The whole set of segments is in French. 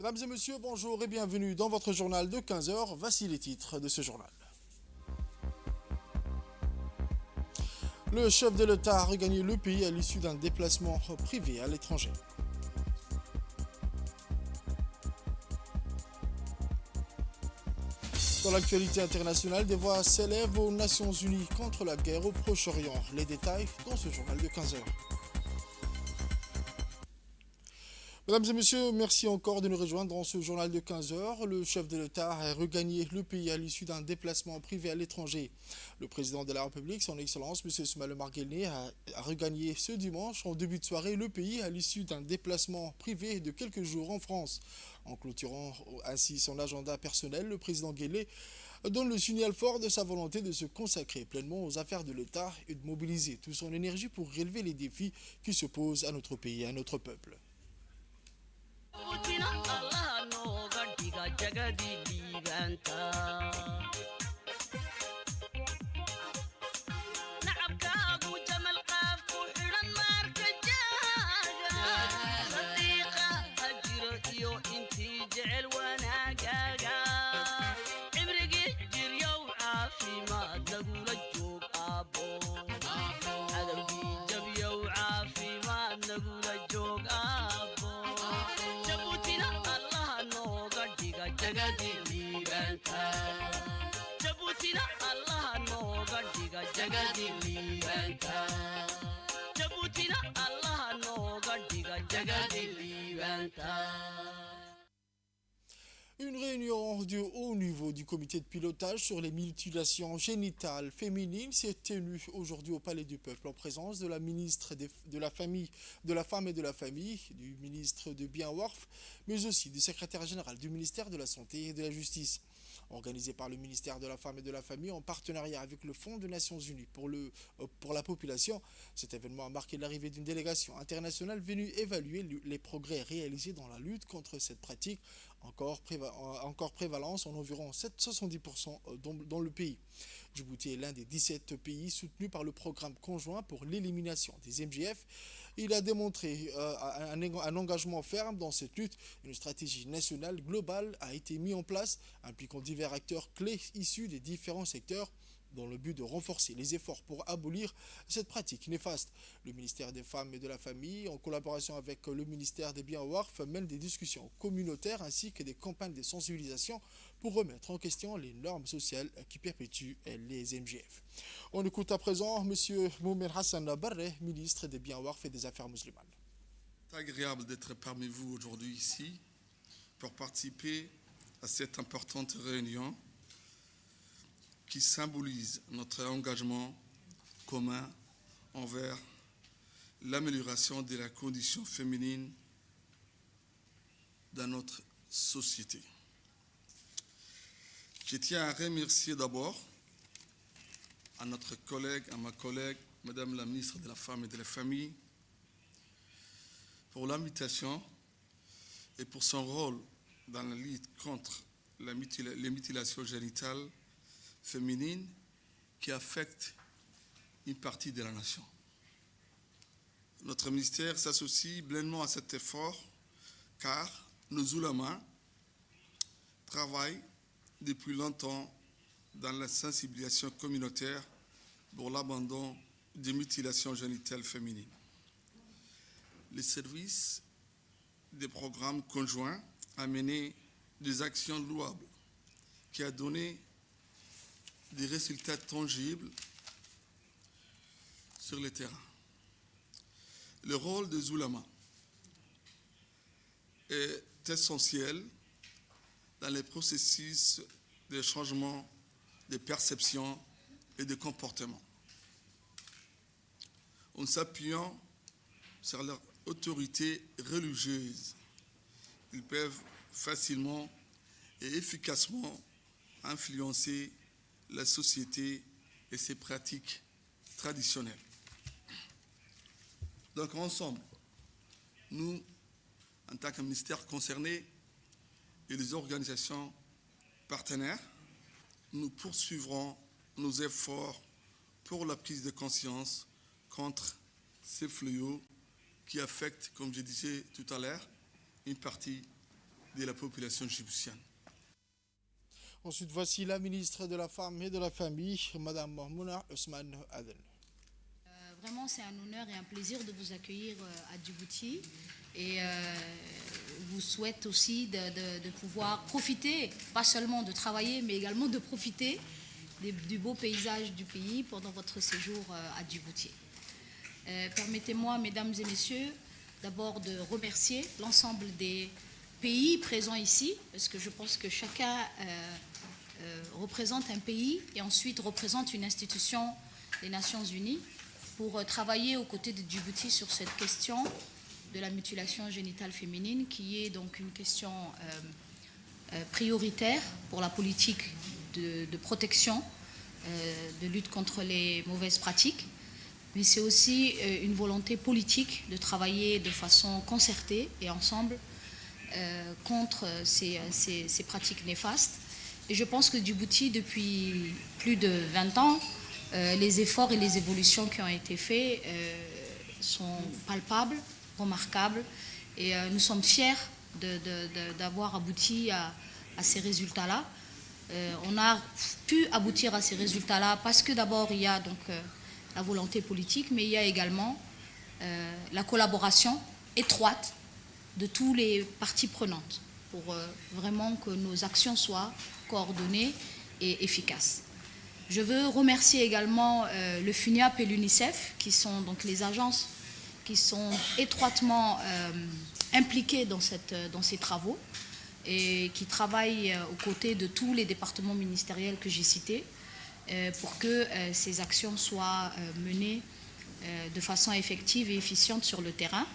Mesdames et messieurs, bonjour et bienvenue dans votre journal de 15 heures. Voici les titres de ce journal. Le chef de l'État a regagné le pays à l'issue d'un déplacement privé à l'étranger. Dans l'actualité internationale, des voix s'élèvent aux Nations Unies contre la guerre au Proche-Orient. Les détails dans ce journal de 15 heures. Mesdames et messieurs, merci encore de nous rejoindre dans ce journal de 15 heures. Le chef de l'État a regagné le pays à l'issue d'un déplacement privé à l'étranger. Le président de la République, son Excellence, M. Ismaël Omar Guelleh, a regagné ce dimanche, en début de soirée, le pays à l'issue d'un déplacement privé de quelques jours en France. En clôturant ainsi son agenda personnel, le président Guelleh donne le signal fort de sa volonté de se consacrer pleinement aux affaires de l'État et de mobiliser toute son énergie pour relever les défis qui se posent à notre pays et à notre peuple. Une réunion du haut niveau du comité de pilotage sur les mutilations génitales féminines s'est tenue aujourd'hui au Palais du Peuple en présence de la ministre de la Famille, de la Femme et de la Famille, du ministre de Bienwarf, mais aussi du secrétaire général du ministère de la Santé et de la Justice. Organisé par le ministère de la Femme et de la Famille en partenariat avec le Fonds des Nations Unies pour la population, cet événement a marqué l'arrivée d'une délégation internationale venue évaluer les progrès réalisés dans la lutte contre cette pratique encore prévalence en environ 70% dans le pays. Djibouti est l'un des 17 pays soutenus par le programme conjoint pour l'élimination des MGF. Il a démontré un engagement ferme dans cette lutte. Une stratégie nationale globale a été mise en place, impliquant divers acteurs clés issus des différents secteurs, dans le but de renforcer les efforts pour abolir cette pratique néfaste. Le ministère des Femmes et de la Famille, en collaboration avec le ministère des Bienwarf, mène des discussions communautaires ainsi que des campagnes de sensibilisation pour remettre en question les normes sociales qui perpétuent les MGF. On écoute à présent M. Moumen Hassan Barre, ministre des Bienwarf et des Affaires musulmanes. C'est agréable d'être parmi vous aujourd'hui ici pour participer à cette importante réunion qui symbolise notre engagement commun envers l'amélioration de la condition féminine dans notre société. Je tiens à remercier d'abord à ma collègue, Madame la ministre de la Femme et de la Famille, pour l'invitation et pour son rôle dans la lutte contre les mutilations génitales féminine qui affecte une partie de la nation. Notre ministère s'associe pleinement à cet effort car nos oulémas travaillent depuis longtemps dans la sensibilisation communautaire pour l'abandon des mutilations génitales féminines. Les services des programmes conjoints ont mené des actions louables qui ont donné des résultats tangibles sur le terrain. Le rôle des oulémas est essentiel dans les processus de changement de perception et de comportement. En s'appuyant sur leur autorité religieuse, ils peuvent facilement et efficacement influencer la société et ses pratiques traditionnelles. Donc ensemble, nous, en tant que ministère concerné et les organisations partenaires, nous poursuivrons nos efforts pour la prise de conscience contre ces fléaux qui affectent, comme je disais tout à l'heure, une partie de la population djiboutienne. Ensuite, voici la ministre de la Femme et de la Famille, Madame Mouna Ousmane Aden. Vraiment, c'est un honneur et un plaisir de vous accueillir à Djibouti et vous souhaite aussi de pouvoir profiter, pas seulement de travailler, mais également de profiter du beau paysage du pays pendant votre séjour à Djibouti. Permettez-moi, mesdames et messieurs, d'abord de remercier l'ensemble des pays présents ici, parce que je pense que chacun représente un pays et ensuite représente une institution des Nations Unies pour travailler aux côtés de Djibouti sur cette question de la mutilation génitale féminine, qui est donc une question prioritaire pour la politique de protection, de lutte contre les mauvaises pratiques. Mais c'est aussi une volonté politique de travailler de façon concertée et ensemble contre ces pratiques néfastes. Et je pense que Djibouti, depuis plus de 20 ans, les efforts et les évolutions qui ont été faits sont palpables, remarquables, et nous sommes fiers d'avoir abouti à ces résultats-là. On a pu aboutir à ces résultats-là parce que d'abord il y a donc la volonté politique, mais il y a également la collaboration étroite de tous les parties prenantes pour vraiment que nos actions soient coordonnées et efficaces. Je veux remercier également le FUNIAP et l'UNICEF, qui sont donc les agences qui sont étroitement impliquées dans ces travaux et qui travaillent aux côtés de tous les départements ministériels que j'ai cités pour que ces actions soient menées de façon effective et efficiente sur le terrain.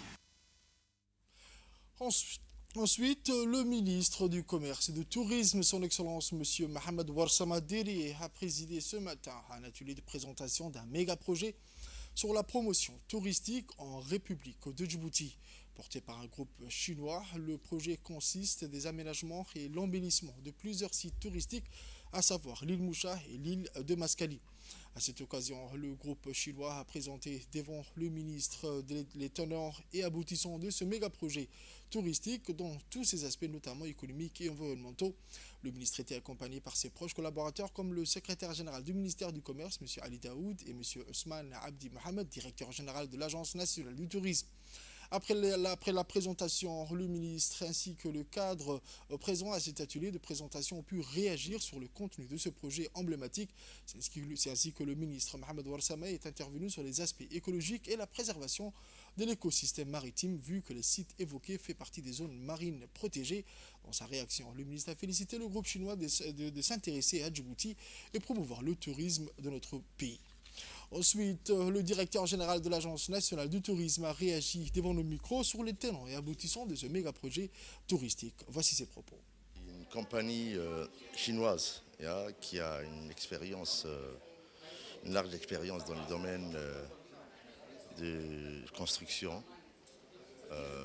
Ensuite, le ministre du Commerce et du Tourisme, son Excellence M. Mohamed Warsama Deri, a présidé ce matin un atelier de présentation d'un méga-projet sur la promotion touristique en République de Djibouti. Porté par un groupe chinois, le projet consiste des aménagements et l'embellissement de plusieurs sites touristiques, à savoir l'île Moucha et l'île de Mascali. À cette occasion, le groupe chinois a présenté devant le ministre les tenants et aboutissants de ce méga-projet touristique dans tous ses aspects, notamment économiques et environnementaux. Le ministre était accompagné par ses proches collaborateurs comme le secrétaire général du ministère du Commerce, M. Ali Daoud, et M. Ousmane Abdi Mohamed, directeur général de l'Agence nationale du tourisme. Après la présentation, le ministre ainsi que le cadre présent à cet atelier de présentation ont pu réagir sur le contenu de ce projet emblématique. C'est ainsi que le ministre Mohamed Warsama est intervenu sur les aspects écologiques et la préservation de l'écosystème maritime, vu que les sites évoqués font partie des zones marines protégées. Dans sa réaction, le ministre a félicité le groupe chinois de s'intéresser à Djibouti et promouvoir le tourisme de notre pays. Ensuite, le directeur général de l'Agence nationale du tourisme a réagi devant le micro sur les tenants et aboutissants de ce méga-projet touristique. Voici ses propos. Une compagnie chinoise qui a une large expérience dans le domaine de construction,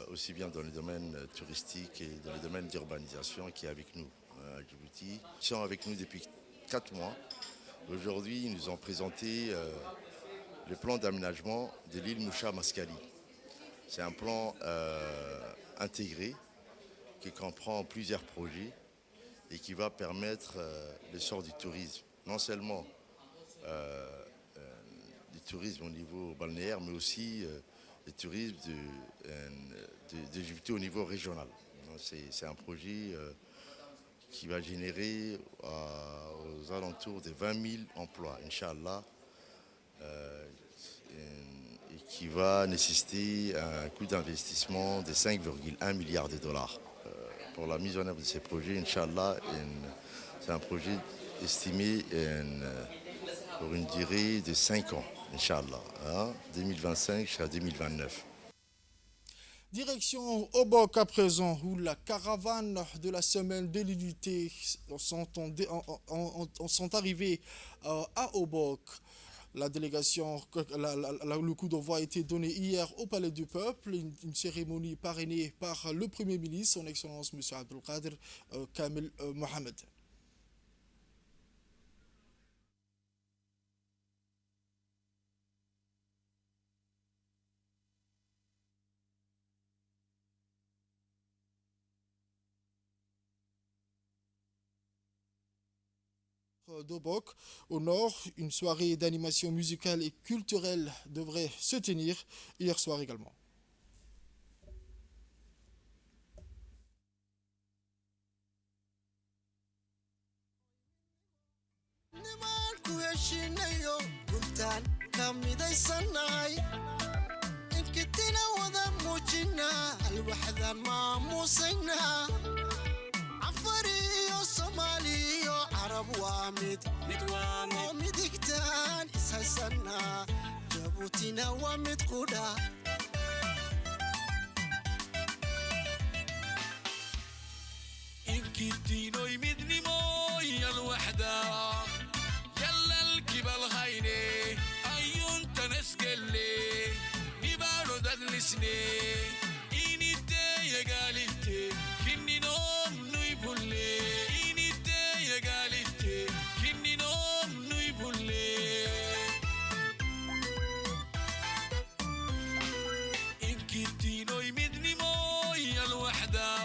aussi bien dans le domaine touristique et dans le domaine d'urbanisation, qui est avec nous à Djibouti. Ils sont avec nous depuis 4 mois. Aujourd'hui, ils nous ont présenté le plan d'aménagement de l'île Moucha Mascali. C'est un plan intégré qui comprend plusieurs projets et qui va permettre l'essor du tourisme. Non seulement du tourisme au niveau balnéaire, mais aussi le tourisme de Djibouti au niveau régional. C'est un projet qui va générer aux alentours de 20 000 emplois, Inch'Allah, et qui va nécessiter un coût d'investissement de 5,1 milliards de dollars. Pour la mise en œuvre de ces projets, Inch'Allah, c'est un projet estimé pour une durée de 5 ans, Inch'Allah, 2025 jusqu'à 2029. Direction Obok à présent, où la caravane de la semaine de l'unité sont arrivées à Obok. La délégation, le coup d'envoi a été donné hier au Palais du Peuple, une cérémonie parrainée par le Premier ministre, son Excellence M. Abdelkader Kamel Mohamed. d'Obok. Au nord, une soirée d'animation musicale et culturelle devrait se tenir hier soir également. إنكتينو يمدني مويا الوحدة يلا الكبال غيني أيون تنسكلي نبارو دادلسني إني تي يقاليتي كني نوم نويبولي إني تي يقاليتي كني نوم نويبولي إنكتينو يمدني مويا الوحدة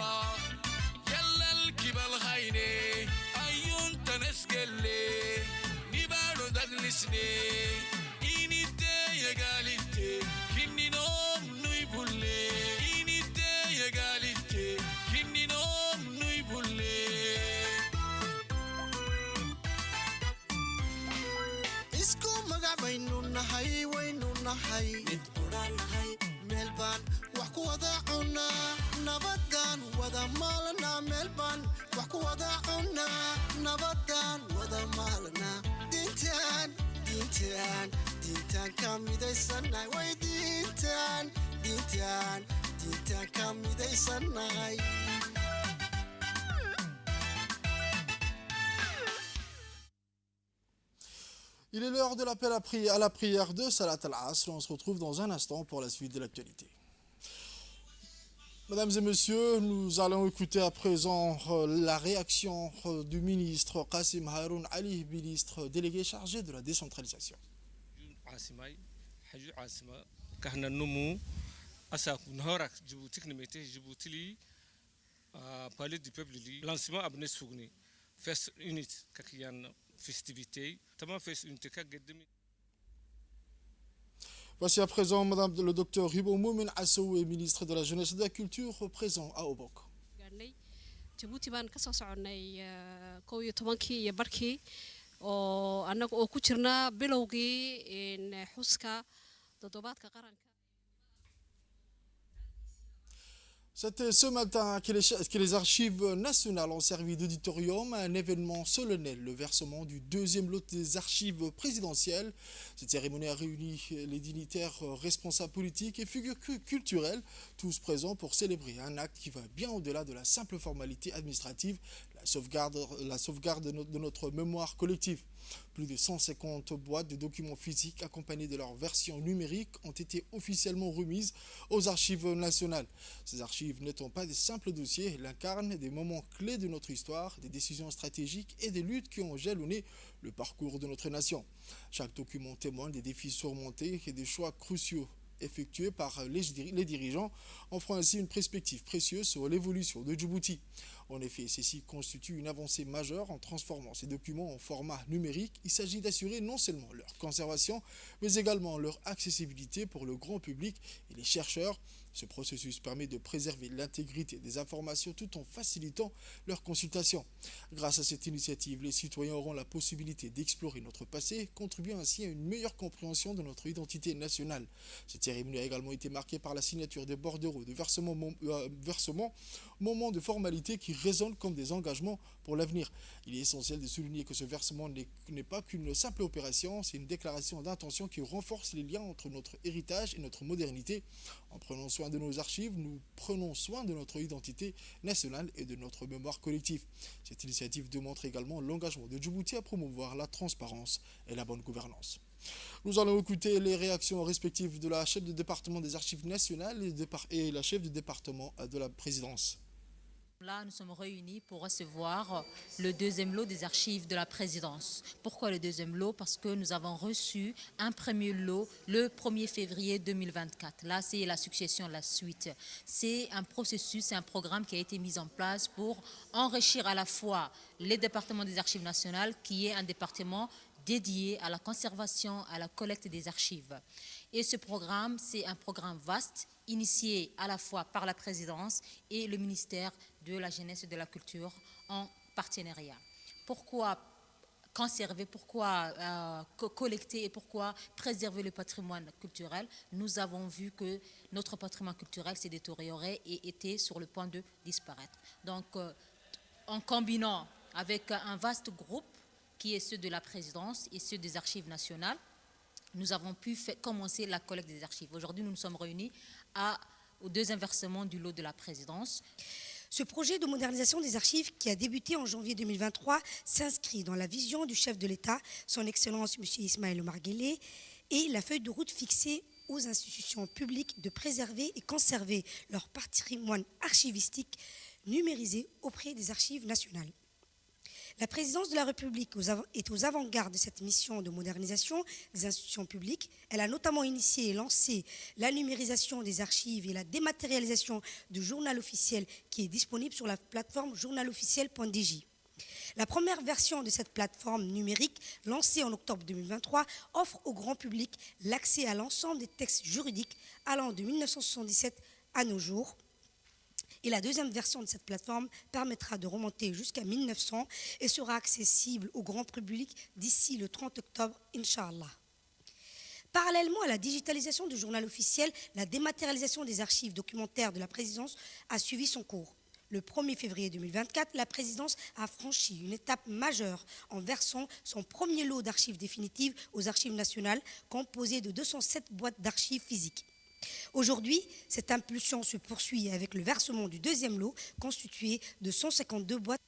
melban wax ku wada cunaa nabadan wada maalna melban wax ku wada cunaa nabadan wada maalna dintan kamidaysanay way dintan kamidaysanay. Il est l'heure de l'appel à la prière de Salat al-Asr. On se retrouve dans un instant pour la suite de l'actualité. Mesdames et messieurs, nous allons écouter à présent la réaction du ministre Qassim Haroun Ali, ministre délégué chargé de la décentralisation. Voici à présent Madame le docteur Hibo Moumin Assoué, ministre de la Jeunesse et de la Culture, présent à Obok. Djibouti baan ka soo soconay 12 iyo barkii oo anaga oo ku jirna bilowgii xuska toddobaadka qaranka. C'était ce matin que les archives nationales ont servi d'auditorium à un événement solennel, le versement du deuxième lot des archives présidentielles. Cette cérémonie a réuni les dignitaires responsables politiques et figures culturelles, tous présents pour célébrer un acte qui va bien au-delà de la simple formalité administrative, la sauvegarde de notre mémoire collective. Plus de 150 boîtes de documents physiques accompagnées de leur version numérique ont été officiellement remises aux archives nationales. Ces archives n'étant pas des simples dossiers, elles incarnent des moments clés de notre histoire, des décisions stratégiques et des luttes qui ont jalonné le parcours de notre nation. Chaque document témoigne des défis surmontés et des choix cruciaux effectués par les dirigeants, offrant ainsi une perspective précieuse sur l'évolution de Djibouti. En effet, ceci constitue une avancée majeure en transformant ces documents en format numérique. Il s'agit d'assurer non seulement leur conservation, mais également leur accessibilité pour le grand public et les chercheurs. Ce processus permet de préserver l'intégrité des informations tout en facilitant leur consultation. Grâce à cette initiative, les citoyens auront la possibilité d'explorer notre passé, contribuant ainsi à une meilleure compréhension de notre identité nationale. Cette cérémonie a également été marquée par la signature des bordereaux de versement, moment de formalité qui résonnent comme des engagements pour l'avenir. Il est essentiel de souligner que ce versement n'est pas qu'une simple opération, c'est une déclaration d'intention qui renforce les liens entre notre héritage et notre modernité. En prenant soin de nos archives, nous prenons soin de notre identité nationale et de notre mémoire collective. Cette initiative démontre également l'engagement de Djibouti à promouvoir la transparence et la bonne gouvernance. Nous allons écouter les réactions respectives de la chef de département des archives nationales et la chef du département de la présidence. Là, nous sommes réunis pour recevoir le deuxième lot des archives de la présidence. Pourquoi le deuxième lot? Parce que nous avons reçu un premier lot le 1er février 2024. Là, c'est la succession, la suite. C'est un processus, c'est un programme qui a été mis en place pour enrichir à la fois les départements des archives nationales, qui est un département dédié à la conservation, à la collecte des archives. Et ce programme, c'est un programme vaste, initié à la fois par la présidence et le ministère de la Jeunesse et de la Culture en partenariat. Pourquoi conserver, pourquoi collecter et pourquoi préserver le patrimoine culturel? Nous avons vu que notre patrimoine culturel s'est détérioré et était sur le point de disparaître. Donc, en combinant avec un vaste groupe, qui est ceux de la présidence et ceux des archives nationales, nous avons pu commencer la collecte des archives. Aujourd'hui, nous nous sommes réunis au deuxième versement du lot de la présidence. Ce projet de modernisation des archives qui a débuté en janvier 2023 s'inscrit dans la vision du chef de l'État, son Excellence M. Ismaël Omar Guelleh, et la feuille de route fixée aux institutions publiques de préserver et conserver leur patrimoine archivistique numérisé auprès des archives nationales. La présidence de la République est aux avant-gardes de cette mission de modernisation des institutions publiques. Elle a notamment initié et lancé la numérisation des archives et la dématérialisation du journal officiel qui est disponible sur la plateforme journalofficiel.dj. La première version de cette plateforme numérique, lancée en octobre 2023, offre au grand public l'accès à l'ensemble des textes juridiques allant de 1977 à nos jours. Et la deuxième version de cette plateforme permettra de remonter jusqu'à 1900 et sera accessible au grand public d'ici le 30 octobre, Inch'Allah. Parallèlement à la digitalisation du journal officiel, la dématérialisation des archives documentaires de la présidence a suivi son cours. Le 1er février 2024, la présidence a franchi une étape majeure en versant son premier lot d'archives définitives aux archives nationales, composé de 207 boîtes d'archives physiques. Aujourd'hui, cette impulsion se poursuit avec le versement du deuxième lot, constitué de 152 boîtes.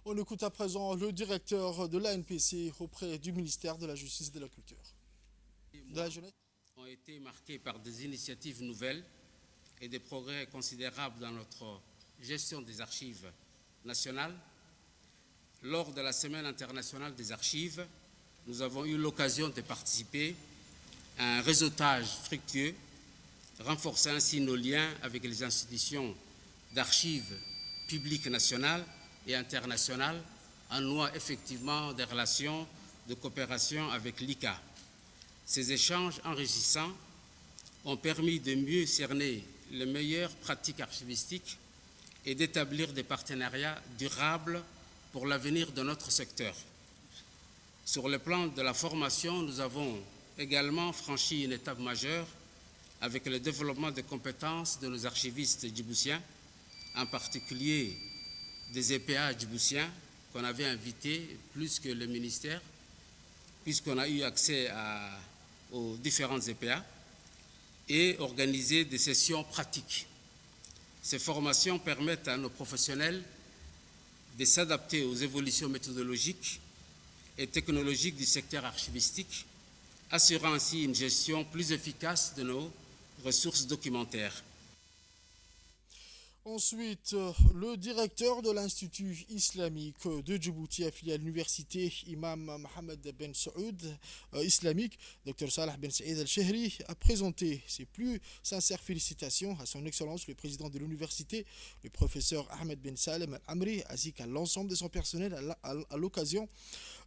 On écoute à présent le directeur de l'ANPC auprès du ministère de la Justice et de la Culture. De la jeunesse. Ont été marqués par des initiatives nouvelles et des progrès considérables dans notre gestion des archives nationales. Lors de la Semaine internationale des archives, nous avons eu l'occasion de participer à un réseautage fructueux, renforçant ainsi nos liens avec les institutions d'archives publiques nationales et internationales, en nouant effectivement des relations de coopération avec l'ICA. Ces échanges enrichissants ont permis de mieux cerner les meilleures pratiques archivistiques et d'établir des partenariats durables pour l'avenir de notre secteur. Sur le plan de la formation, nous avons également franchi une étape majeure avec le développement des compétences de nos archivistes djiboutiens, en particulier des EPA djiboutiens qu'on avait invités plus que le ministère, puisqu'on a eu accès aux différentes EPA et organisé des sessions pratiques. Ces formations permettent à nos professionnels de s'adapter aux évolutions méthodologiques et technologiques du secteur archivistique, assurant ainsi une gestion plus efficace de nos ressources documentaires. Ensuite, le directeur de l'Institut islamique de Djibouti, affilié à l'université Imam Mohamed Ben Saoud islamique, Dr Salah Ben Saïd Al-Chehri, a présenté ses plus sincères félicitations à son Excellence le président de l'université, le professeur Ahmed Ben Salem Al-Amri, ainsi qu'à l'ensemble de son personnel à l'occasion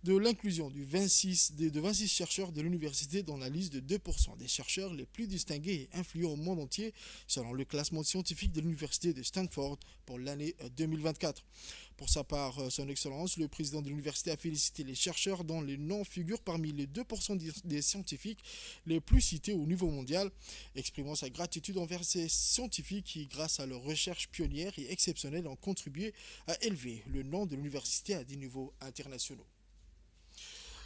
de l'inclusion de 26 chercheurs de l'université dans la liste de 2% des chercheurs les plus distingués et influents au monde entier, selon le classement scientifique de l'université de Stanford pour l'année 2024. Pour sa part, son Excellence, le président de l'université a félicité les chercheurs dont les noms figurent parmi les 2% des scientifiques les plus cités au niveau mondial, exprimant sa gratitude envers ces scientifiques qui, grâce à leurs recherches pionnières et exceptionnelles, ont contribué à élever le nom de l'université à des niveaux internationaux.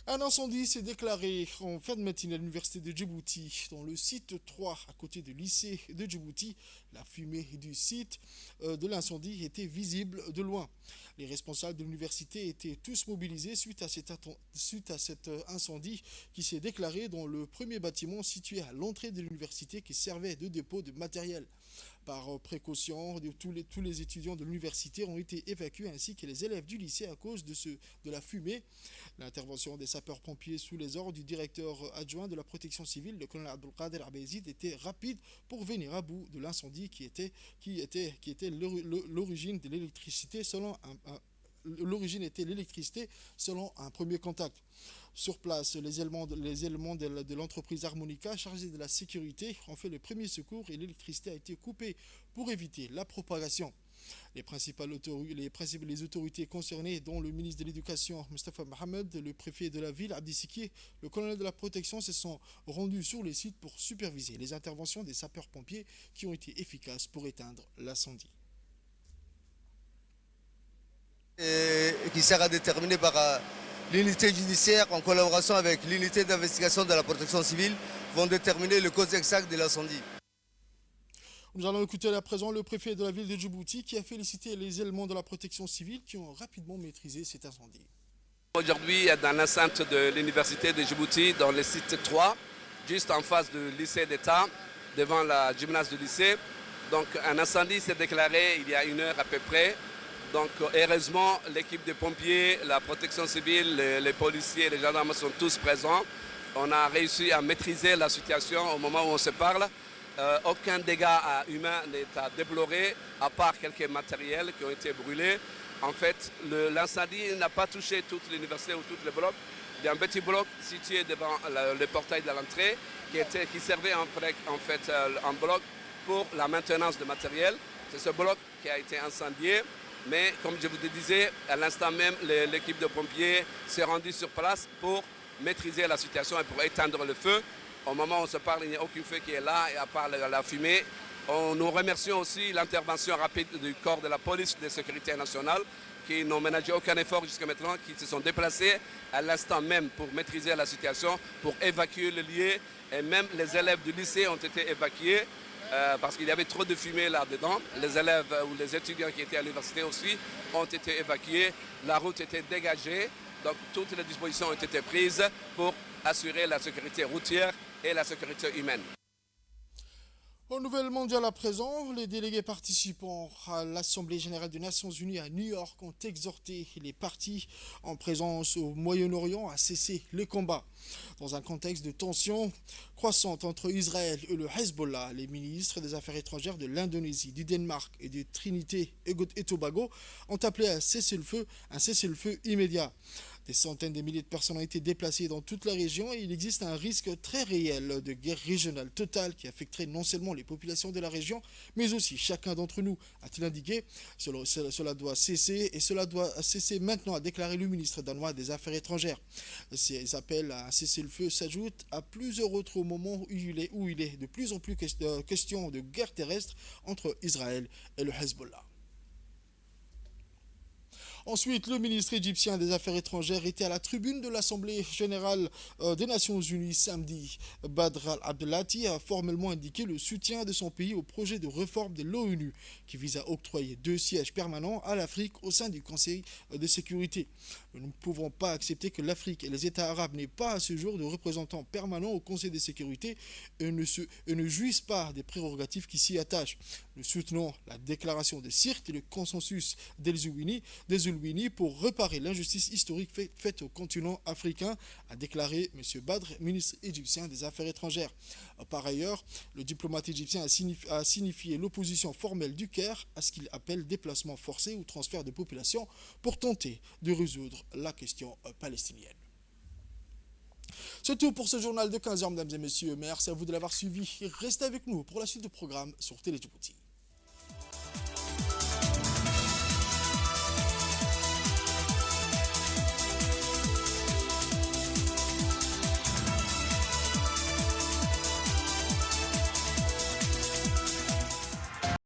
Un incendie s'est déclaré en fin de matinée à l'université de Djibouti, dans le site 3, à côté du lycée de Djibouti. La fumée du site de l'incendie était visible de loin. Les responsables de l'université étaient tous mobilisés suite à cet incendie qui s'est déclaré dans le premier bâtiment situé à l'entrée de l'université qui servait de dépôt de matériel. Par précaution, tous les étudiants de l'université ont été évacués ainsi que les élèves du lycée à cause de la fumée. L'intervention des sapeurs-pompiers sous les ordres du directeur adjoint de la protection civile, le colonel Abdelkader Abezid, était rapide pour venir à bout de l'incendie qui était l'origine de l'électricité l'origine était l'électricité selon un premier contact. Sur place, les éléments de l'entreprise Harmonica chargés de la sécurité ont fait le premier secours et l'électricité a été coupée pour éviter la propagation. Les autorités concernées, dont le ministre de l'Éducation, Mustafa Mohamed, le préfet de la ville, Abdi Siki, le colonel de la protection, se sont rendus sur les sites pour superviser les interventions des sapeurs-pompiers qui ont été efficaces pour éteindre l'incendie. Qui sera déterminé par l'unité judiciaire en collaboration avec l'unité d'investigation de la protection civile vont déterminer le cause exact de l'incendie. Nous allons écouter à présent le préfet de la ville de Djibouti qui a félicité les éléments de la protection civile qui ont rapidement maîtrisé cet incendie. Aujourd'hui, dans l'enceinte de l'université de Djibouti, dans le site 3, juste en face du lycée d'État, devant la gymnase du lycée. Donc un incendie s'est déclaré il y a 1 heure à peu près. Donc heureusement, l'équipe de pompiers, la protection civile, les policiers, les gendarmes sont tous présents. On a réussi à maîtriser la situation au moment où on se parle. Aucun dégât humain n'est à déplorer, à part quelques matériels qui ont été brûlés. En fait, l'incendie n'a pas touché toute l'université ou tout le bloc. Il y a un petit bloc situé devant le portail de l'entrée qui servait en fait en bloc pour la maintenance de matériel. C'est ce bloc qui a été incendié. Mais comme je vous le disais, à l'instant même, l'équipe de pompiers s'est rendue sur place pour maîtriser la situation et pour éteindre le feu. Au moment où on se parle, il n'y a aucun feu qui est là, et à part la fumée. Nous remercions aussi l'intervention rapide du corps de la police de sécurité nationale qui n'ont ménagé aucun effort jusqu'à maintenant, qui se sont déplacés à l'instant même pour maîtriser la situation, pour évacuer le lieu. Et même les élèves du lycée ont été évacués. Parce qu'il y avait trop de fumée là-dedans. Les élèves ou les étudiants qui étaient à l'université aussi ont été évacués. La route était dégagée. Donc toutes les dispositions ont été prises pour assurer la sécurité routière et la sécurité humaine. Aux nouvelles mondiales à présent, les délégués participants à l'Assemblée générale des Nations unies à New York ont exhorté les partis en présence au Moyen-Orient à cesser les combats. Dans un contexte de tension croissante entre Israël et le Hezbollah, les ministres des Affaires étrangères de l'Indonésie, du Danemark et de Trinité et Tobago ont appelé à un cessez-le-feu immédiat. Des centaines de milliers de personnes ont été déplacées dans toute la région et il existe un risque très réel de guerre régionale totale qui affecterait non seulement les populations de la région, mais aussi chacun d'entre nous, a-t-il indiqué. Cela doit cesser et cela doit cesser maintenant, a déclaré le ministre danois des Affaires étrangères. Ces appels à un cessez-le-feu s'ajoutent à plusieurs autres moments où il est de plus en plus question de guerre terrestre entre Israël et le Hezbollah. Ensuite, le ministre égyptien des Affaires étrangères était à la tribune de l'Assemblée générale des Nations unies samedi. Badr al-Abdelati a formellement indiqué le soutien de son pays au projet de réforme de l'ONU qui vise à octroyer 2 sièges permanents à l'Afrique au sein du Conseil de sécurité. Nous ne pouvons pas accepter que l'Afrique et les États arabes n'aient pas à ce jour de représentants permanents au Conseil de sécurité et ne jouissent pas des prérogatives qui s'y attachent. Nous soutenons la déclaration de Sirte et le consensus d'El-Zouini pour réparer l'injustice historique faite au continent africain, a déclaré M. Badr, ministre égyptien des Affaires étrangères. Par ailleurs, le diplomate égyptien a signifié l'opposition formelle du Caire à ce qu'il appelle déplacement forcé ou transfert de population pour tenter de résoudre la question palestinienne. C'est tout pour ce journal de 15h, mesdames et messieurs. Merci à vous de l'avoir suivi. Restez avec nous pour la suite du programme sur Télé Djibouti.